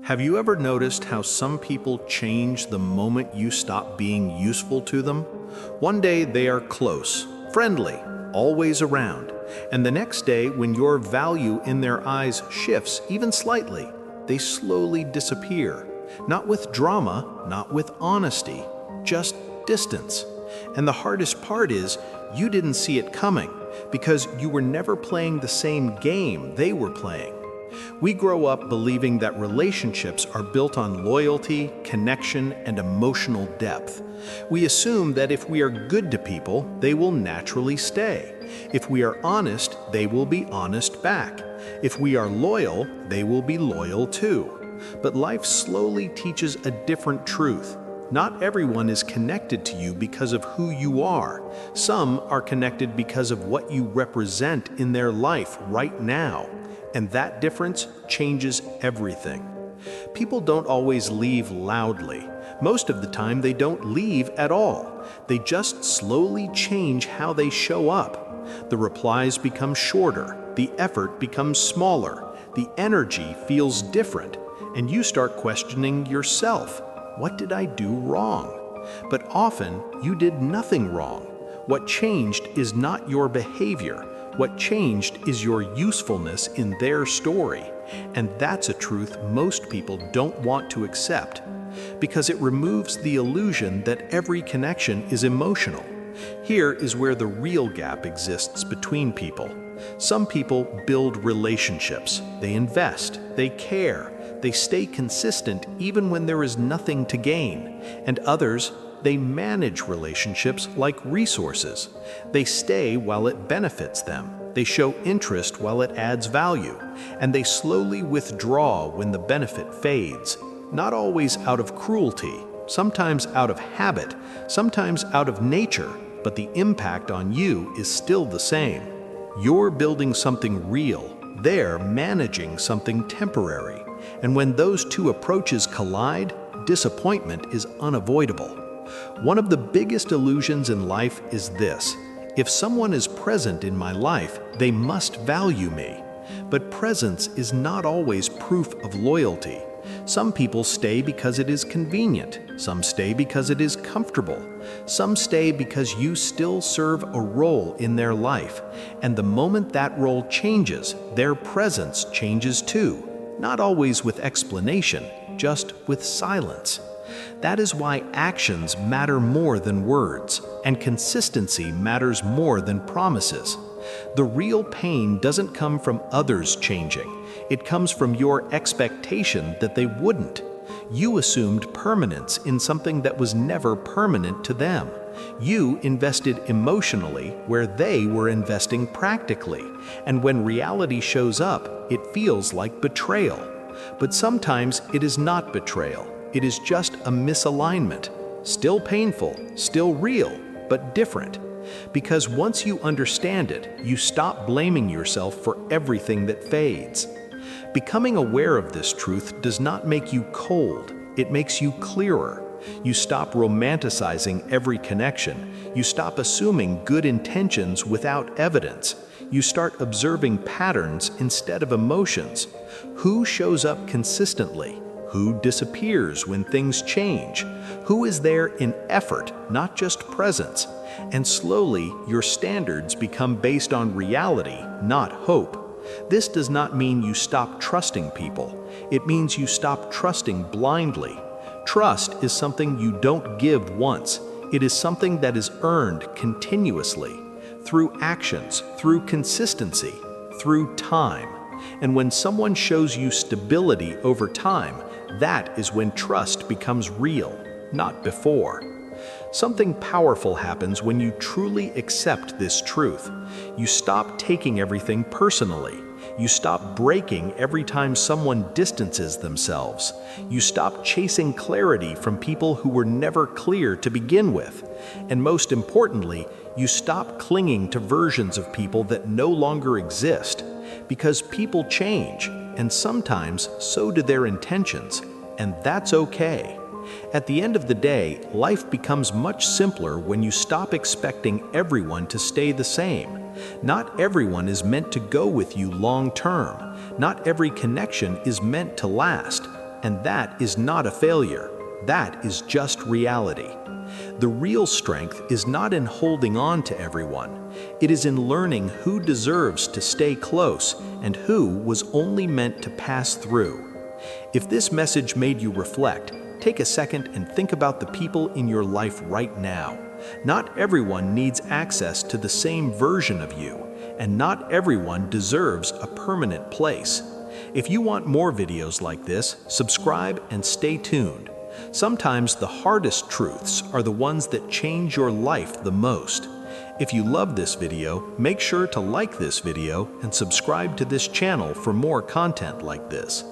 Have you ever noticed how some people change the moment you stop being useful to them? One day they are close, friendly, always around, and the next day when your value in their eyes shifts even slightly, they slowly disappear. Not with drama, not with honesty, just distance. And the hardest part is, you didn't see it coming because you were never playing the same game they were playing. We grow up believing that relationships are built on loyalty, connection, and emotional depth. We assume that if we are good to people, they will naturally stay. If we are honest, they will be honest back. If we are loyal, they will be loyal too. But life slowly teaches a different truth. Not everyone is connected to you because of who you are. Some are connected because of what you represent in their life right now. And that difference changes everything. People don't always leave loudly. Most of the time, they don't leave at all. They just slowly change how they show up. The replies become shorter, the effort becomes smaller, the energy feels different, and you start questioning yourself. What did I do wrong? But often, you did nothing wrong. What changed is not your behavior. What changed is your usefulness in their story, and that's a truth most people don't want to accept, because it removes the illusion that every connection is emotional. Here is where the real gap exists between people. Some people build relationships, they invest, they care, they stay consistent even when there is nothing to gain, and others, they manage relationships like resources. They stay while it benefits them. They show interest while it adds value. And they slowly withdraw when the benefit fades. Not always out of cruelty, sometimes out of habit, sometimes out of nature, but the impact on you is still the same. You're building something real. They're managing something temporary. And when those two approaches collide, disappointment is unavoidable. One of the biggest illusions in life is this: if someone is present in my life, they must value me. But presence is not always proof of loyalty. Some people stay because it is convenient. Some stay because it is comfortable. Some stay because you still serve a role in their life. And the moment that role changes, their presence changes too. Not always with explanation, just with silence. That is why actions matter more than words, and consistency matters more than promises. The real pain doesn't come from others changing. It comes from your expectation that they wouldn't. You assumed permanence in something that was never permanent to them. You invested emotionally where they were investing practically. And when reality shows up, it feels like betrayal. But sometimes it is not betrayal. It is just a misalignment. Still painful, still real, but different. Because once you understand it, you stop blaming yourself for everything that fades. Becoming aware of this truth does not make you cold. It makes you clearer. You stop romanticizing every connection. You stop assuming good intentions without evidence. You start observing patterns instead of emotions. Who shows up consistently? Who disappears when things change? Who is there in effort, not just presence? And slowly, your standards become based on reality, not hope. This does not mean you stop trusting people. It means you stop trusting blindly. Trust is something you don't give once. It is something that is earned continuously, through actions, through consistency, through time. And when someone shows you stability over time, that is when trust becomes real, not before. Something powerful happens when you truly accept this truth. You stop taking everything personally. You stop breaking every time someone distances themselves. You stop chasing clarity from people who were never clear to begin with. And most importantly, you stop clinging to versions of people that no longer exist. Because people change, and sometimes so do their intentions, and that's okay. At the end of the day, life becomes much simpler when you stop expecting everyone to stay the same. Not everyone is meant to go with you long term. Not every connection is meant to last. And that is not a failure. That is just reality. The real strength is not in holding on to everyone. It is in learning who deserves to stay close and who was only meant to pass through. If this message made you reflect, take a second and think about the people in your life right now. Not everyone needs access to the same version of you, and not everyone deserves a permanent place. If you want more videos like this, subscribe and stay tuned. Sometimes the hardest truths are the ones that change your life the most. If you love this video, make sure to like this video and subscribe to this channel for more content like this.